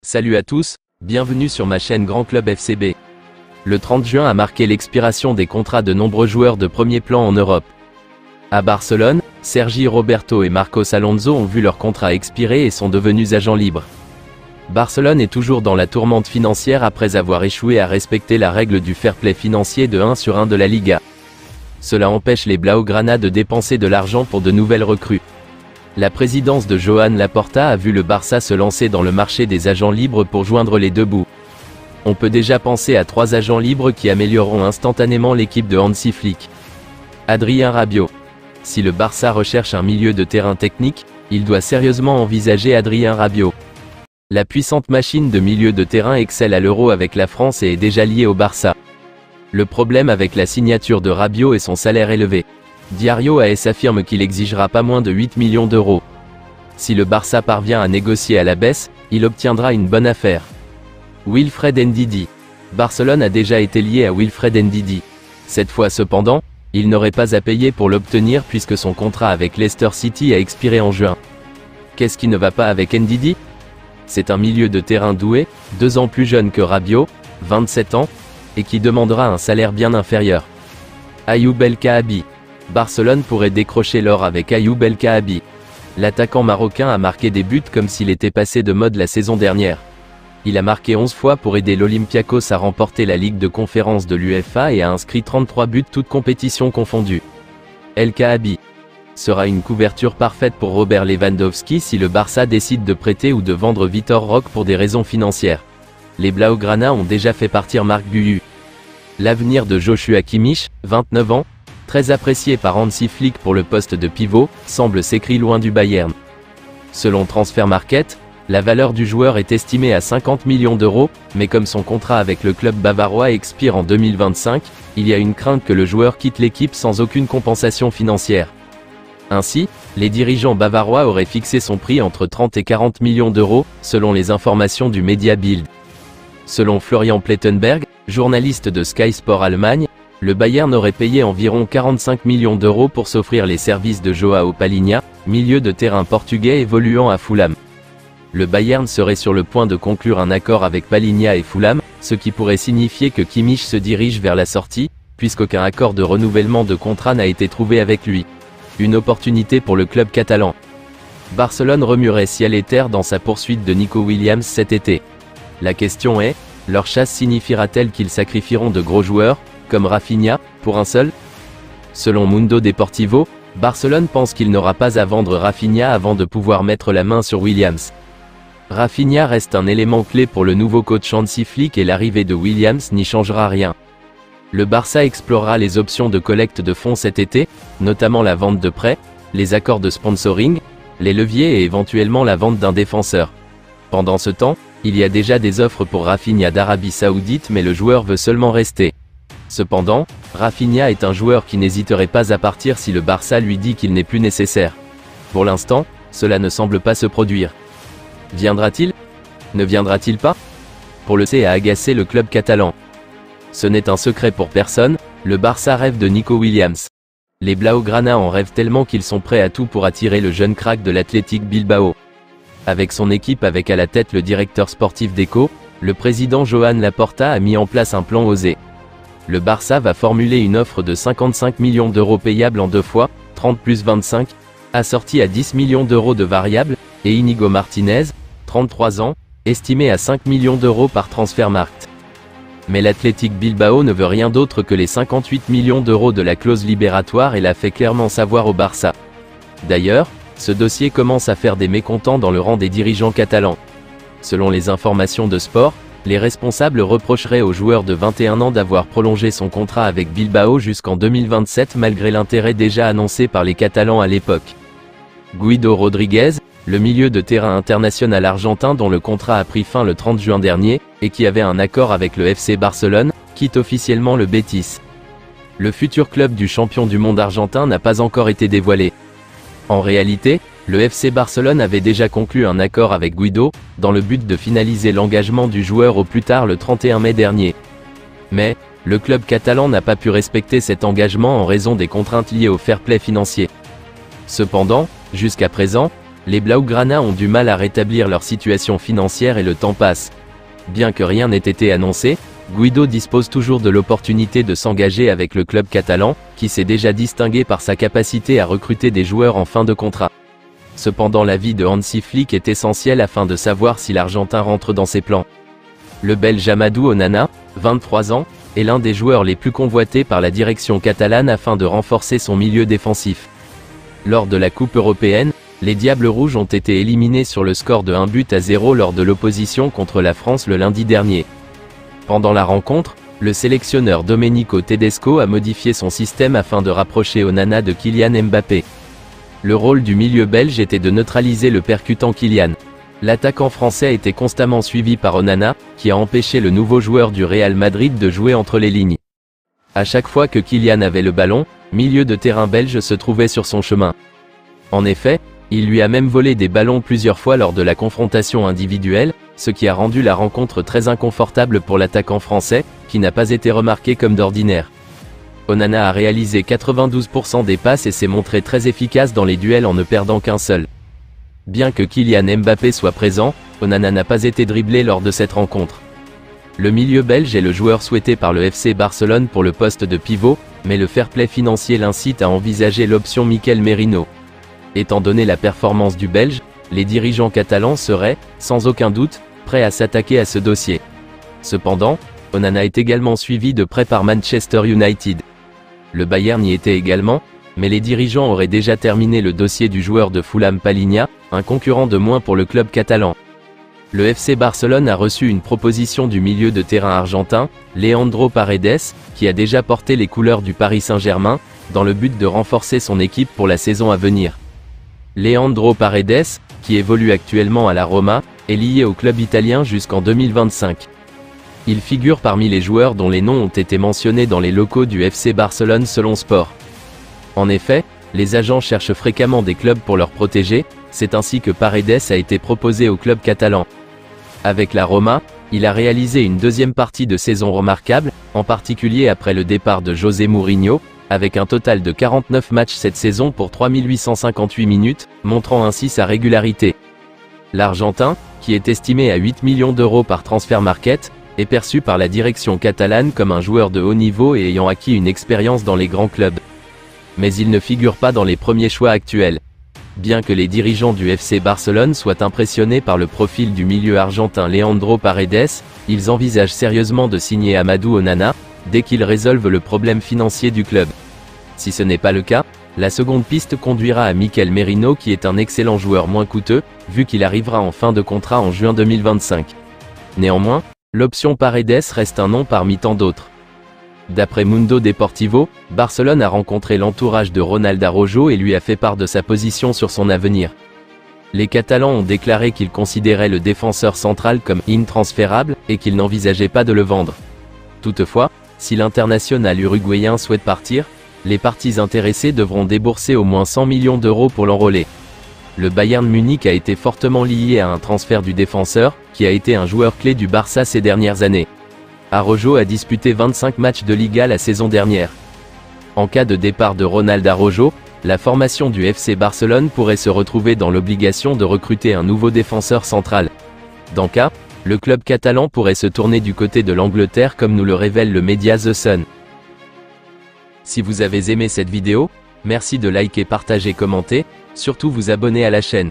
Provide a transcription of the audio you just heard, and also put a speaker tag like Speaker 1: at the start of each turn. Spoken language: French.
Speaker 1: Salut à tous, bienvenue sur ma chaîne Grand Club FCB. Le 30 juin a marqué l'expiration des contrats de nombreux joueurs de premier plan en Europe. À Barcelone, Sergi Roberto et Marcos Alonso ont vu leur contrat expirer et sont devenus agents libres. Barcelone est toujours dans la tourmente financière après avoir échoué à respecter la règle du fair play financier de 1/1 de la Liga. Cela empêche les Blaugrana de dépenser de l'argent pour de nouvelles recrues. La présidence de Joan Laporta a vu le Barça se lancer dans le marché des agents libres pour joindre les deux bouts. On peut déjà penser à 3 agents libres qui amélioreront instantanément l'équipe de Hansi Flick. Adrien Rabiot. Si le Barça recherche un milieu de terrain technique, il doit sérieusement envisager Adrien Rabiot. La puissante machine de milieu de terrain excelle à l'Euro avec la France et est déjà liée au Barça. Le problème avec la signature de Rabiot est son salaire élevé. Diario AS affirme qu'il exigera pas moins de 8 millions d'euros. Si le Barça parvient à négocier à la baisse, il obtiendra une bonne affaire. Wilfred Ndidi. Barcelone a déjà été lié à Wilfred Ndidi. Cette fois cependant, il n'aurait pas à payer pour l'obtenir puisque son contrat avec Leicester City a expiré en juin. Qu'est-ce qui ne va pas avec Ndidi? C'est un milieu de terrain doué, 2 ans plus jeune que Rabiot, 27 ans, et qui demandera un salaire bien inférieur. Ayoub El Kaabi. Barcelone pourrait décrocher l'or avec Ayoub El Kaabi. L'attaquant marocain a marqué des buts comme s'il était passé de mode la saison dernière. Il a marqué 11 fois pour aider l'Olympiakos à remporter la Ligue de conférence de l'UEFA et a inscrit 33 buts toutes compétitions confondues. El Kaabi sera une couverture parfaite pour Robert Lewandowski si le Barça décide de prêter ou de vendre Vitor Roque pour des raisons financières. Les Blaugrana ont déjà fait partir Marc Guiu. L'avenir de Joshua Kimmich, 29 ans, très apprécié par Hansi Flick pour le poste de pivot, semble s'écrire loin du Bayern. Selon Transfer Market, la valeur du joueur est estimée à 50 millions d'euros, mais comme son contrat avec le club bavarois expire en 2025, il y a une crainte que le joueur quitte l'équipe sans aucune compensation financière. Ainsi, les dirigeants bavarois auraient fixé son prix entre 30 et 40 millions d'euros, selon les informations du média Bild. Selon Florian Plettenberg, journaliste de Sky Sport Allemagne, le Bayern aurait payé environ 45 millions d'euros pour s'offrir les services de Joao Palhinha, milieu de terrain portugais évoluant à Fulham. Le Bayern serait sur le point de conclure un accord avec Palhinha et Fulham, ce qui pourrait signifier que Kimmich se dirige vers la sortie, puisqu'aucun accord de renouvellement de contrat n'a été trouvé avec lui. Une opportunité pour le club catalan. Barcelone remuerait ciel et terre dans sa poursuite de Nico Williams cet été. La question est, leur chasse signifiera-t-elle qu'ils sacrifieront de gros joueurs, comme Rafinha, pour un seul? Selon Mundo Deportivo, Barcelone pense qu'il n'aura pas à vendre Rafinha avant de pouvoir mettre la main sur Williams. Rafinha reste un élément clé pour le nouveau coach Hansi Flick et l'arrivée de Williams n'y changera rien. Le Barça explorera les options de collecte de fonds cet été, notamment la vente de prêts, les accords de sponsoring, les leviers et éventuellement la vente d'un défenseur. Pendant ce temps, il y a déjà des offres pour Rafinha d'Arabie Saoudite mais le joueur veut seulement rester. Cependant, Rafinha est un joueur qui n'hésiterait pas à partir si le Barça lui dit qu'il n'est plus nécessaire. Pour l'instant, cela ne semble pas se produire. Viendra-t-il? Ne viendra-t-il pas? Pour le C a agacé le club catalan. Ce n'est un secret pour personne, le Barça rêve de Nico Williams. Les Blaugrana en rêvent tellement qu'ils sont prêts à tout pour attirer le jeune crack de l'Athletic Bilbao. Avec son équipe avec à la tête le directeur sportif d'Eco, le président Joan Laporta a mis en place un plan osé. Le Barça va formuler une offre de 55 millions d'euros payable en 2 fois, 30 plus 25, assortie à 10 millions d'euros de variables, et Inigo Martinez, 33 ans, estimé à 5 millions d'euros par Transfermarkt. Mais l'Athletic Bilbao ne veut rien d'autre que les 58 millions d'euros de la clause libératoire et l'a fait clairement savoir au Barça. D'ailleurs, ce dossier commence à faire des mécontents dans le rang des dirigeants catalans. Selon les informations de Sport, les responsables reprocheraient au joueur de 21 ans d'avoir prolongé son contrat avec Bilbao jusqu'en 2027 malgré l'intérêt déjà annoncé par les Catalans à l'époque. Guido Rodriguez, le milieu de terrain international argentin dont le contrat a pris fin le 30 juin dernier, et qui avait un accord avec le FC Barcelone, quitte officiellement le Betis. Le futur club du champion du monde argentin n'a pas encore été dévoilé. En réalité, le FC Barcelone avait déjà conclu un accord avec Guido, dans le but de finaliser l'engagement du joueur au plus tard le 31 mai dernier. Mais, le club catalan n'a pas pu respecter cet engagement en raison des contraintes liées au fair play financier. Cependant, jusqu'à présent, les Blaugrana ont du mal à rétablir leur situation financière et le temps passe. Bien que rien n'ait été annoncé, Guido dispose toujours de l'opportunité de s'engager avec le club catalan, qui s'est déjà distingué par sa capacité à recruter des joueurs en fin de contrat. Cependant l'avis de Hansi Flick est essentiel afin de savoir si l'Argentin rentre dans ses plans. Le Belge Amadou Onana, 23 ans, est l'un des joueurs les plus convoités par la direction catalane afin de renforcer son milieu défensif. Lors de la Coupe européenne, les Diables Rouges ont été éliminés sur le score de 1-0 lors de l'opposition contre la France le lundi dernier. Pendant la rencontre, le sélectionneur Domenico Tedesco a modifié son système afin de rapprocher Onana de Kylian Mbappé. Le rôle du milieu belge était de neutraliser le percutant Kylian. L'attaquant français était constamment suivi par Onana, qui a empêché le nouveau joueur du Real Madrid de jouer entre les lignes. À chaque fois que Kylian avait le ballon, milieu de terrain belge se trouvait sur son chemin. En effet, il lui a même volé des ballons plusieurs fois lors de la confrontation individuelle, ce qui a rendu la rencontre très inconfortable pour l'attaquant français, qui n'a pas été remarqué comme d'ordinaire. Onana a réalisé 92% des passes et s'est montré très efficace dans les duels en ne perdant qu'un seul. Bien que Kylian Mbappé soit présent, Onana n'a pas été dribblé lors de cette rencontre. Le milieu belge est le joueur souhaité par le FC Barcelone pour le poste de pivot, mais le fair-play financier l'incite à envisager l'option Mikel Merino. Étant donné la performance du Belge, les dirigeants catalans seraient, sans aucun doute, prêts à s'attaquer à ce dossier. Cependant, Onana est également suivi de près par Manchester United. Le Bayern y était également, mais les dirigeants auraient déjà terminé le dossier du joueur de Fulham Palhinha, un concurrent de moins pour le club catalan. Le FC Barcelone a reçu une proposition du milieu de terrain argentin, Leandro Paredes, qui a déjà porté les couleurs du Paris Saint-Germain, dans le but de renforcer son équipe pour la saison à venir. Leandro Paredes, qui évolue actuellement à la Roma, est lié au club italien jusqu'en 2025. Il figure parmi les joueurs dont les noms ont été mentionnés dans les locaux du FC Barcelone selon Sport. En effet, les agents cherchent fréquemment des clubs pour leur protéger, c'est ainsi que Paredes a été proposé au club catalan. Avec la Roma, il a réalisé une deuxième partie de saison remarquable, en particulier après le départ de José Mourinho, avec un total de 49 matchs cette saison pour 3858 minutes, montrant ainsi sa régularité. L'Argentin, qui est estimé à 8 millions d'euros par Transfermarkt, est perçu par la direction catalane comme un joueur de haut niveau et ayant acquis une expérience dans les grands clubs. Mais il ne figure pas dans les premiers choix actuels. Bien que les dirigeants du FC Barcelone soient impressionnés par le profil du milieu argentin Leandro Paredes, ils envisagent sérieusement de signer Amadou Onana, dès qu'ils résolvent le problème financier du club. Si ce n'est pas le cas, la seconde piste conduira à Mikel Merino qui est un excellent joueur moins coûteux, vu qu'il arrivera en fin de contrat en juin 2025. Néanmoins, l'option Paredes reste un nom parmi tant d'autres. D'après Mundo Deportivo, Barcelone a rencontré l'entourage de Ronald Araujo et lui a fait part de sa position sur son avenir. Les Catalans ont déclaré qu'ils considéraient le défenseur central comme intransférable et qu'ils n'envisageaient pas de le vendre. Toutefois, si l'international uruguayen souhaite partir, les parties intéressées devront débourser au moins 100 millions d'euros pour l'enrôler. Le Bayern Munich a été fortement lié à un transfert du défenseur, qui a été un joueur clé du Barça ces dernières années. Araujo a disputé 25 matchs de Liga la saison dernière. En cas de départ de Ronald Araujo, la formation du FC Barcelone pourrait se retrouver dans l'obligation de recruter un nouveau défenseur central. Dans ce cas, le club catalan pourrait se tourner du côté de l'Angleterre comme nous le révèle le média The Sun. Si vous avez aimé cette vidéo, merci de liker, partager, commenter, surtout vous abonner à la chaîne.